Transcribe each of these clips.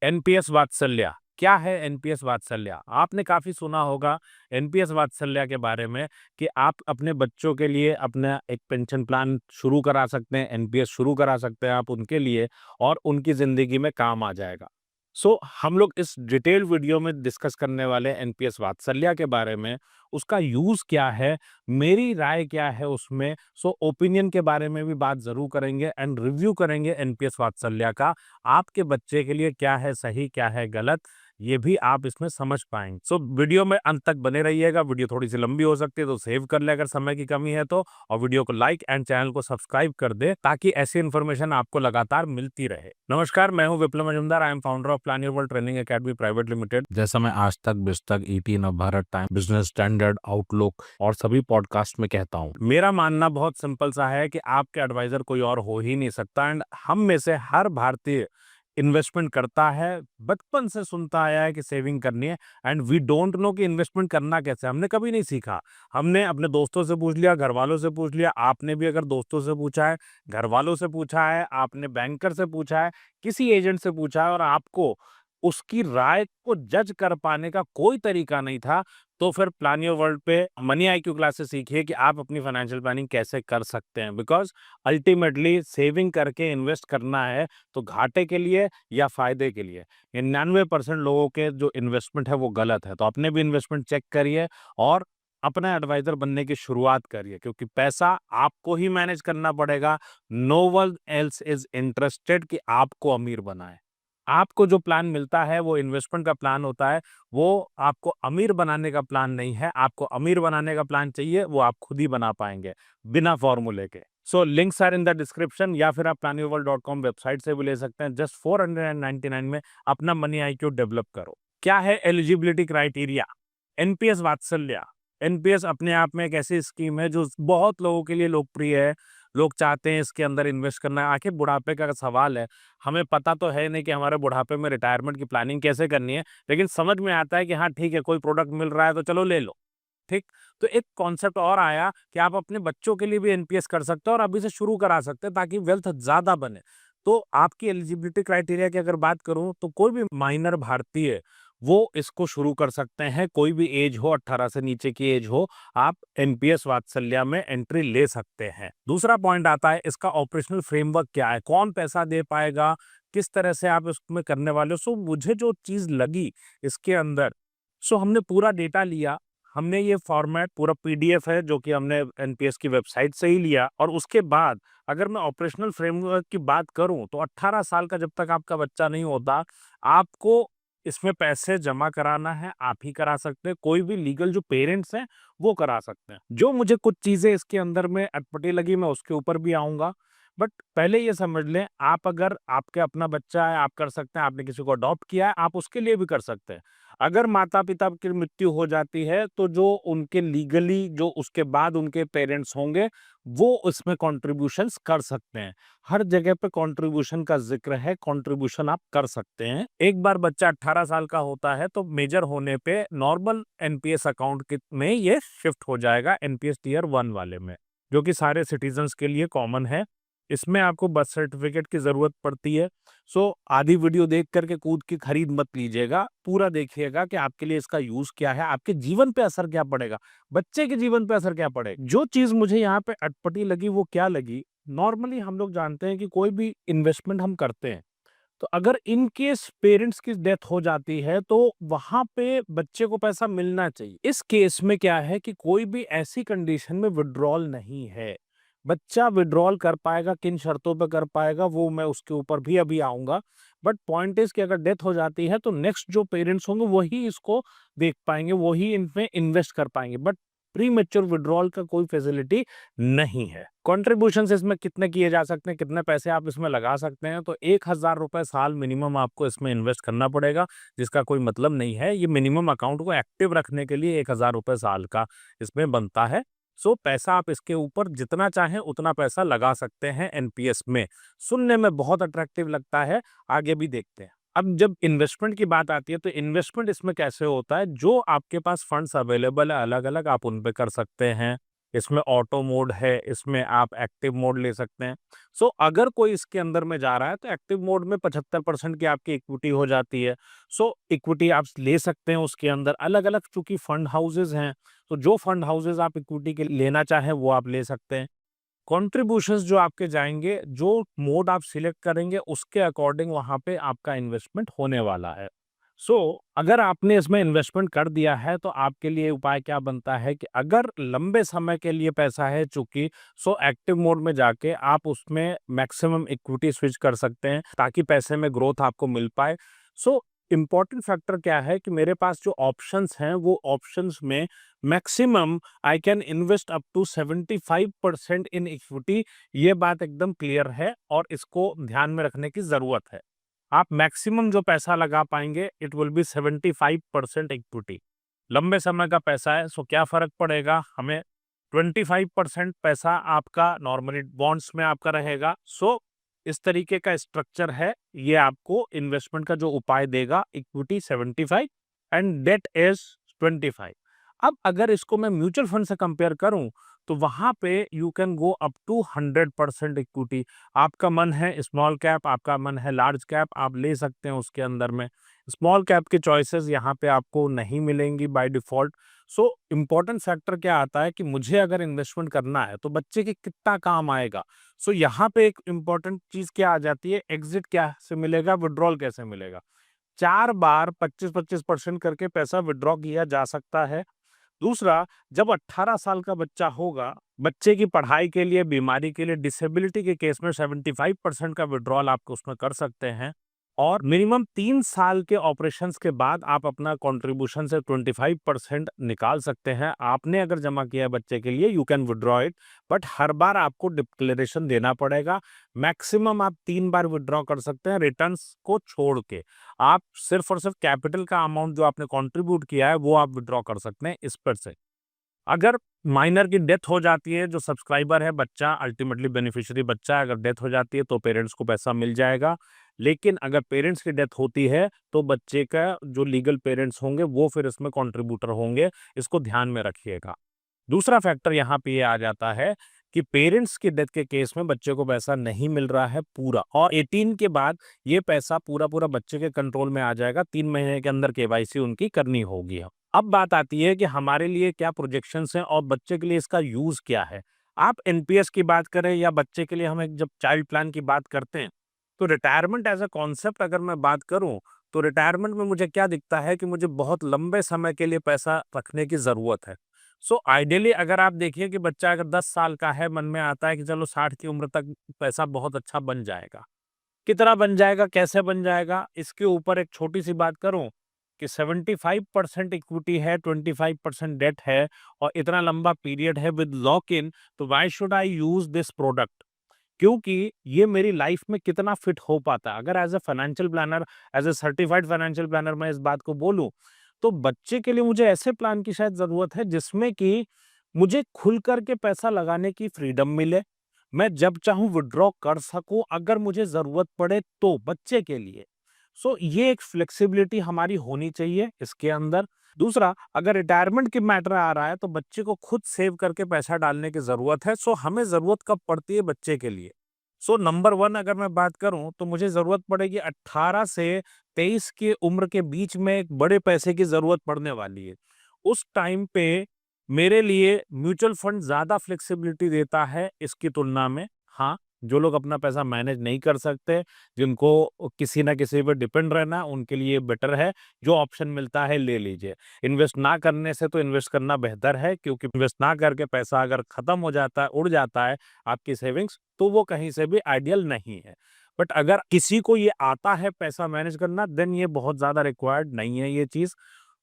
NPS वात्सल्य क्या है? एनपीएस वात्सल्य आपने काफी सुना होगा एनपीएस वात्सल्य के बारे में कि आप अपने बच्चों के लिए अपना एक पेंशन प्लान शुरू करा सकते हैं, एनपीएस शुरू करा सकते हैं आप उनके लिए और उनकी जिंदगी में काम आ जाएगा। हम लोग इस डिटेल वीडियो में डिस्कस करने वाले एनपीएस वात्सल्य के बारे में, उसका यूज क्या है, मेरी राय क्या है उसमें। ओपिनियन के बारे में भी बात जरूर करेंगे एंड रिव्यू करेंगे एनपीएस वात्सल्य का। आपके बच्चे के लिए क्या है सही, क्या है गलत, ये भी आप इसमें समझ पाएंगे। वीडियो में अंत तक बने रहिएगा। वीडियो थोड़ी सी लंबी हो सकती है तो सेव कर ले अगर समय की कमी है तो, और वीडियो को लाइक एंड चैनल को सब्सक्राइब कर दे ताकि ऐसी इन्फॉर्मेशन आपको लगातार मिलती रहे। नमस्कार, मैं हूं Viplav Majumdar. I am founder of plan your world training academy private limited. जैसा मैं आज तक, बिस्तक, ET, Navbharat Time, Business Standard, Outlook और सभी पॉडकास्ट में कहता हूं, मेरा मानना बहुत सिंपल सा है कि आपके एडवाइजर कोई और हो ही नहीं सकता। एंड हम में से हर भारतीय इन्वेस्टमेंट करता है, बचपन से सुनता आया है कि सेविंग करनी है। एंड वी डोंट नो कि इन्वेस्टमेंट करना कैसे, हमने कभी नहीं सीखा। हमने अपने दोस्तों से पूछ लिया, घर वालों से पूछ लिया, आपने भी अगर दोस्तों से पूछा है, घर वालों से पूछा है, आपने बैंकर से पूछा है, किसी एजेंट से पूछा है और आपको उसकी राय को जज कर पाने का कोई तरीका नहीं था, तो फिर प्लान योर वर्ल्ड पे मनी आईक्यू क्लासेस सीखिए कि आप अपनी फाइनेंशियल प्लानिंग कैसे कर सकते हैं। बिकॉज अल्टीमेटली सेविंग करके इन्वेस्ट करना है तो घाटे के लिए या फायदे के लिए। 99% लोगों के जो इन्वेस्टमेंट है वो गलत है। तो अपने भी इन्वेस्टमेंट चेक करिए और अपना एडवाइजर बनने की शुरुआत करिए, क्योंकि पैसा आपको ही मैनेज करना पड़ेगा। No one else is interested कि आपको अमीर बनाए। आपको जो प्लान मिलता है वो इन्वेस्टमेंट का प्लान होता है, वो आपको अमीर बनाने का प्लान नहीं है। आपको अमीर बनाने का प्लान चाहिए, वो आप खुद ही बना पाएंगे बिना फॉर्मूले के। Links are in the description, या फिर आप planyourworld.com वेबसाइट से भी ले सकते हैं। जस्ट 499 में अपना मनी आईक्यू डेवलप करो। क्या है एलिजिबिलिटी क्राइटेरिया? एनपीएस वात्सल्य। एनपीएस अपने आप में एक ऐसी स्कीम है जो बहुत लोगों के लिए लोकप्रिय है। लोग चाहते हैं इसके अंदर इन्वेस्ट करना। आखिर बुढ़ापे का सवाल है, हमें पता तो है नहीं कि हमारे बुढ़ापे में रिटायरमेंट की प्लानिंग कैसे करनी है, लेकिन समझ में आता है कि हाँ ठीक है, कोई प्रोडक्ट मिल रहा है तो चलो ले लो। ठीक। तो एक कॉन्सेप्ट और आया कि आप अपने बच्चों के लिए भी एनपीएस कर सकते हैं और अभी से शुरू करा सकते हैं ताकि वेल्थ ज्यादा बने। तो आपकी एलिजिबिलिटी क्राइटेरिया की अगर बात करूं तो कोई भी माइनर भारतीय वो इसको शुरू कर सकते हैं। कोई भी एज हो, 18 से नीचे की एज हो, आप एनपीएस वात्सल्य में एंट्री ले सकते हैं। दूसरा पॉइंट आता है इसका ऑपरेशनल फ्रेमवर्क क्या है, कौन पैसा दे पाएगा, किस तरह से आप इसमें करने वाले हो। मुझे जो चीज लगी इसके अंदर, हमने पूरा डेटा लिया। हमने ये फॉर्मेट पूरा पीडीएफ है जो कि हमने एनपीएस की वेबसाइट से ही लिया। और उसके बाद अगर मैं ऑपरेशनल फ्रेमवर्क की बात करूं तो 18 साल का जब तक आपका बच्चा नहीं होता, आपको इसमें पैसे जमा कराना है, आप ही करा सकते हैं। कोई भी लीगल जो पेरेंट्स हैं वो करा सकते हैं। जो मुझे कुछ चीजें इसके अंदर में अटपटी लगी, मैं उसके ऊपर भी आऊंगा। बट पहले ये समझ लें, आप अगर आपके अपना बच्चा है आप कर सकते हैं, आपने किसी को अडॉप्ट किया है आप उसके लिए भी कर सकते हैं। अगर माता पिता की मृत्यु हो जाती है तो जो उनके लीगली जो उसके बाद उनके पेरेंट्स होंगे वो उसमें कॉन्ट्रीब्यूशंस कर सकते हैं। हर जगह पे कॉन्ट्रीब्यूशन का जिक्र है, कॉन्ट्रीब्यूशन आप कर सकते हैं। एक बार बच्चा 18 साल का होता है तो मेजर होने पे नॉर्मल एनपीएस अकाउंट में ये शिफ्ट हो जाएगा एनपीएस टीयर 1 वाले में, जो कि सारे सिटीजन्स के लिए कॉमन है। इसमें आपको बर्थ सर्टिफिकेट की जरूरत पड़ती है। आधी वीडियो देख करके कूद के खरीद मत लीजिएगा, पूरा देखिएगा कि आपके लिए इसका यूज क्या है, आपके जीवन पे असर क्या पड़ेगा, बच्चे के जीवन पे असर क्या पड़ेगा। जो चीज मुझे यहाँ पे अटपटी लगी वो क्या लगी, नॉर्मली हम लोग जानते हैं कि कोई भी इन्वेस्टमेंट हम करते हैं तो अगर इन केस पेरेंट्स की डेथ हो जाती है तो वहां पे बच्चे को पैसा मिलना चाहिए। इस केस में क्या है कि कोई भी ऐसी कंडीशन में विड्रॉल नहीं है। बच्चा विड्रॉल कर पाएगा, किन शर्तों पे कर पाएगा वो मैं उसके ऊपर भी अभी आऊंगा। बट पॉइंट इज कि अगर डेथ हो जाती है तो नेक्स्ट जो पेरेंट्स होंगे वही इसको देख पाएंगे, वही इनमें इन्वेस्ट कर पाएंगे। बट प्री मेच्योर विड्रॉल का कोई फैसिलिटी नहीं है। कॉन्ट्रीब्यूशन इसमें कितने किए जा सकते हैं, कितने पैसे आप इसमें लगा सकते हैं, तो 1,000 रुपए साल मिनिमम आपको इसमें इन्वेस्ट करना पड़ेगा, जिसका कोई मतलब नहीं है। ये मिनिमम अकाउंट को एक्टिव रखने के लिए 1,000 रुपए साल का इसमें बनता है। पैसा आप इसके ऊपर जितना चाहें उतना पैसा लगा सकते हैं एनपीएस में। सुनने में बहुत अट्रैक्टिव लगता है, आगे भी देखते हैं। अब जब इन्वेस्टमेंट की बात आती है तो इन्वेस्टमेंट इसमें कैसे होता है, जो आपके पास फंड्स अवेलेबल है अलग अलग, आप उन पे कर सकते हैं। इसमें ऑटो मोड है, इसमें आप एक्टिव मोड ले सकते हैं। सो अगर कोई इसके अंदर में जा रहा है तो एक्टिव मोड में 75% की आपकी इक्विटी हो जाती है। सो इक्विटी आप ले सकते हैं उसके अंदर। अलग अलग चूंकि फंड हाउसेज हैं, तो जो फंड हाउसेज आप इक्विटी के लेना चाहें वो आप ले सकते हैं। कॉन्ट्रीब्यूशंस जो आपके जाएंगे, जो मोड आप सिलेक्ट करेंगे उसके अकॉर्डिंग वहां पे आपका इन्वेस्टमेंट होने वाला है। सो अगर आपने इसमें इन्वेस्टमेंट कर दिया है तो आपके लिए उपाय क्या बनता है कि अगर लंबे समय के लिए पैसा है चूंकि, सो एक्टिव मोड में जाके आप उसमें मैक्सिमम इक्विटी स्विच कर सकते हैं ताकि पैसे में ग्रोथ आपको मिल पाए। सो इम्पॉर्टेंट फैक्टर क्या है कि मेरे पास जो ऑप्शंस हैं वो ऑप्शंस में maximum I can invest up to 75% in equity. ये बात एकदम क्लियर है और इसको ध्यान में रखने की जरूरत है। आप मैक्सिमम जो पैसा लगा पाएंगे इट विल बी 75% इक्विटी। लंबे समय का पैसा है, सो क्या फर्क पड़ेगा हमें, 25% पैसा आपका नॉर्मली बॉन्ड्स में आपका रहेगा। सो इस तरीके का स्ट्रक्चर है, ये आपको इन्वेस्टमेंट का जो उपाय देगा, इक्विटी 75 एंड डेट इज 25। अब अगर इसको मैं म्यूचुअल फंड से कंपेयर करूं तो वहां पे you can go up to 100% equity. आपका मन है स्मॉल कैप, आपका मन है लार्ज कैप, आप ले सकते हैं उसके अंदर में। स्मॉल कैप की चॉइसेस यहाँ पे आपको नहीं मिलेंगी by default. So important factor क्या आता है कि मुझे अगर इन्वेस्टमेंट करना है तो बच्चे के कितना काम आएगा। सो यहाँ पे एक इम्पोर्टेंट चीज क्या आ जाती है, एग्जिट क्या से मिलेगा, विड्रॉल कैसे मिलेगा। 4 बार 25-25% करके पैसा विड्रॉ किया जा सकता है। दूसरा, जब 18 साल का बच्चा होगा, बच्चे की पढ़ाई के लिए, बीमारी के लिए, डिसेबिलिटी के केस में 75% का विड्रॉल आप उसमें कर सकते हैं। और मिनिमम 3 साल के ऑपरेशंस के बाद आप अपना कंट्रीब्यूशन से 25% निकाल सकते हैं। आपने अगर जमा किया है बच्चे के लिए, you can withdraw it, but हर बार आपको डिक्लेरेशन देना पड़ेगा। मैक्सिमम आप 3 बार विड्रॉ कर सकते हैं रिटर्न्स को छोड़ के। आप सिर्फ और सिर्फ कैपिटल का अमाउंट जो आपने कंट्रीब्यूट किया है वो आप विड्रॉ कर सकते हैं इस पर से। अगर माइनर की डेथ हो जाती है, जो सब्सक्राइबर है बच्चा, अल्टीमेटली बेनिफिशियरी बच्चा, अगर डेथ हो जाती है तो पेरेंट्स को पैसा मिल जाएगा। लेकिन अगर पेरेंट्स की डेथ होती है तो बच्चे का जो लीगल पेरेंट्स होंगे वो फिर इसमें कंट्रीब्यूटर होंगे। इसको ध्यान में रखिएगा। दूसरा फैक्टर यहाँ पे ये आ जाता है कि पेरेंट्स की डेथ के केस में बच्चे को पैसा नहीं मिल रहा है पूरा, और 18 के बाद ये पैसा पूरा पूरा बच्चे के कंट्रोल में आ जाएगा। 3 महीने के अंदर केवाईसी उनकी करनी होगी। अब बात आती है कि हमारे लिए क्या प्रोजेक्शंस हैं और बच्चे के लिए इसका यूज क्या है। आप एनपीएस की बात करें या बच्चे के लिए हम एक जब चाइल्ड प्लान की बात करते हैं, तो रिटायरमेंट एज अ कॉन्सेप्ट अगर मैं बात करूं तो रिटायरमेंट में मुझे क्या दिखता है कि मुझे बहुत लंबे समय के लिए पैसा रखने की जरूरत है। सो आइडियली अगर आप देखिए कि बच्चा अगर 10 साल का है, मन में आता है कि चलो 60 की उम्र तक पैसा बहुत अच्छा बन जाएगा। कितना बन जाएगा, कैसे बन जाएगा, इसके ऊपर एक छोटी सी बात करूं कि 75% इक्विटी है, 25% डेट है, और इतना लंबा पीरियड है विद लॉक इन, तो why should I use this product. क्योंकि ये मेरी लाइफ में कितना फिट हो पाता है। अगर as a financial planner, as a certified financial planner मैं इस बात को बोलूं तो बच्चे के लिए मुझे ऐसे प्लान की शायद जरूरत है जिसमें कि मुझे खुल करके पैसा लगाने की फ्रीडम मिले, मैं जब चाहूं विड्रॉ कर सकूं अगर मुझे जरूरत पड़े तो, बच्चे के लिए। सो ये एक फ्लेक्सिबिलिटी हमारी होनी चाहिए इसके अंदर। दूसरा, अगर रिटायरमेंट की मैटर आ रहा है तो बच्चे को खुद सेव करके पैसा डालने की जरूरत है। सो हमें जरूरत कब पड़ती है बच्चे के लिए, सो नंबर वन अगर मैं बात करूं तो मुझे जरूरत पड़ेगी 18 से 23 की उम्र के बीच में, एक बड़े पैसे की जरूरत पड़ने वाली है। उस टाइम पे मेरे लिए म्यूचुअल फंड ज्यादा फ्लेक्सिबिलिटी देता है इसकी तुलना में। हाँ, जो लोग अपना पैसा मैनेज नहीं कर सकते, जिनको किसी ना किसी पर डिपेंड रहना, उनके लिए बेटर है। जो ऑप्शन मिलता है ले लीजिए। इन्वेस्ट ना करने से तो इन्वेस्ट करना बेहतर है, क्योंकि इन्वेस्ट ना करके पैसा अगर खत्म हो जाता है, उड़ जाता है आपकी सेविंग्स, तो वो कहीं से भी आइडियल नहीं है। बट अगर किसी को ये आता है पैसा मैनेज करना, देन ये बहुत ज्यादा रिक्वायर्ड नहीं है ये चीज।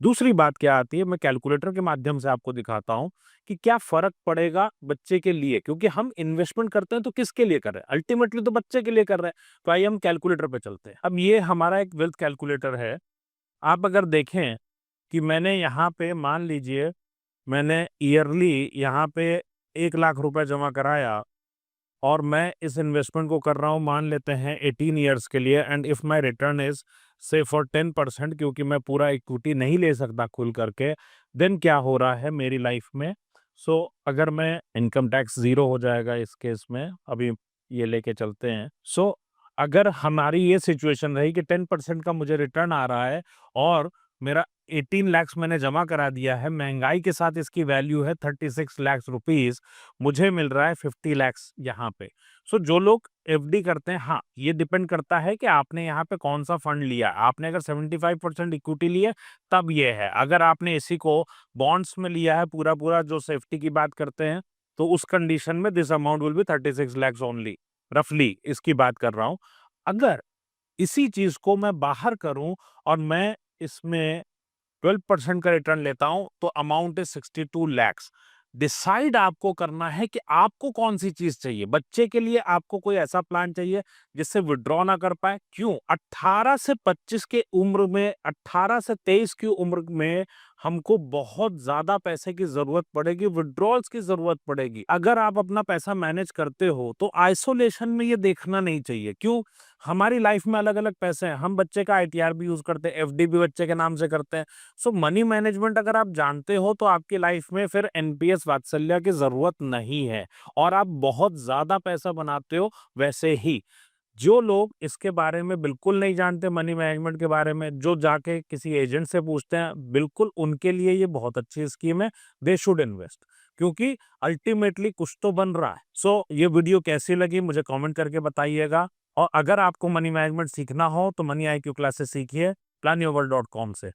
दूसरी बात क्या आती है, मैं कैलकुलेटर के माध्यम से आपको दिखाता हूं कि क्या फर्क पड़ेगा बच्चे के लिए, क्योंकि हम इन्वेस्टमेंट करते हैं तो किसके लिए कर रहे हैं, अल्टीमेटली तो बच्चे के लिए कर रहे हैं। तो आइए हम कैलकुलेटर पे चलते हैं। अब ये हमारा एक वेल्थ कैलकुलेटर है। आप अगर देखें कि मैंने यहाँ पे मान लीजिए मैंने ईयरली यहाँ पे 1 लाख रुपए जमा कराया, और मैं इस इन्वेस्टमेंट को कर रहा हूँ मान लेते हैं 18 ईयर्स के लिए, and if my return is से फॉर 10%, क्योंकि मैं पूरा इक्विटी नहीं ले सकता खुल करके, देन क्या हो रहा है मेरी लाइफ में। अगर मैं इनकम टैक्स ज़ीरो हो जाएगा इस केस में, अभी ये लेके चलते हैं। अगर हमारी ये सिचुएशन रही कि 10% का मुझे रिटर्न आ रहा है और मेरा 18 लाख मैंने जमा करा दिया है, महँगाई के साथ इसकी वैल्यू है 36 लाख रुपीज़, मुझे मिल रहा है 50 लाख यहाँ पे। जो लोग एफडी करते हैं, हाँ, ये डिपेंड करता है कि आपने यहाँ पे कौन-सा फंड लिया। आपने अगर 75% इक्विटी ली है, तब ये है। अगर आपने इसी को बॉन्ड्स में लिया है पूरा-पूरा जो सेफ्टी की बात करते हैं, तो उस कंडीशन में this amount will be 36 lakh only, रफली इसकी बात कर रहा हूँ। अगर इसी चीज़ को मैं बाहर करूँ और मैं इसमें 12% का रिटर्न लेता हूँ, तो अमाउंट इज 62 लैक्स। डिसाइड आपको करना है कि आपको कौन सी चीज चाहिए। बच्चे के लिए आपको कोई ऐसा प्लान चाहिए जिससे विड्रॉ ना कर पाए। क्यों? 18 से 25 के उम्र में, 18 से 23 की उम्र में हमको बहुत ज्यादा पैसे की जरूरत पड़ेगी, विड्रॉल्स की जरूरत पड़ेगी। अगर आप अपना पैसा मैनेज करते हो तो आइसोलेशन में ये देखना नहीं चाहिए। क्यों? हमारी लाइफ में अलग अलग पैसे हैं। हम बच्चे का आईटीआर भी यूज करते हैं, एफडी भी बच्चे के नाम से करते हैं। मनी मैनेजमेंट अगर आप जानते हो तो आपकी लाइफ में फिर एनपीएस वात्सल्य की जरूरत नहीं है और आप बहुत ज्यादा पैसा बनाते हो। वैसे ही जो लोग इसके बारे में बिल्कुल नहीं जानते, मनी मैनेजमेंट के बारे में, जो जाके किसी एजेंट से पूछते हैं, बिल्कुल उनके लिए ये बहुत अच्छी स्कीम है। दे शुड इन्वेस्ट, क्योंकि अल्टीमेटली कुछ तो बन रहा है। ये वीडियो कैसी लगी मुझे कमेंट करके बताइएगा। और अगर आपको मनी मैनेजमेंट सीखना हो तो मनी आईक्यू क्लासेस सीखिए planyover.com से।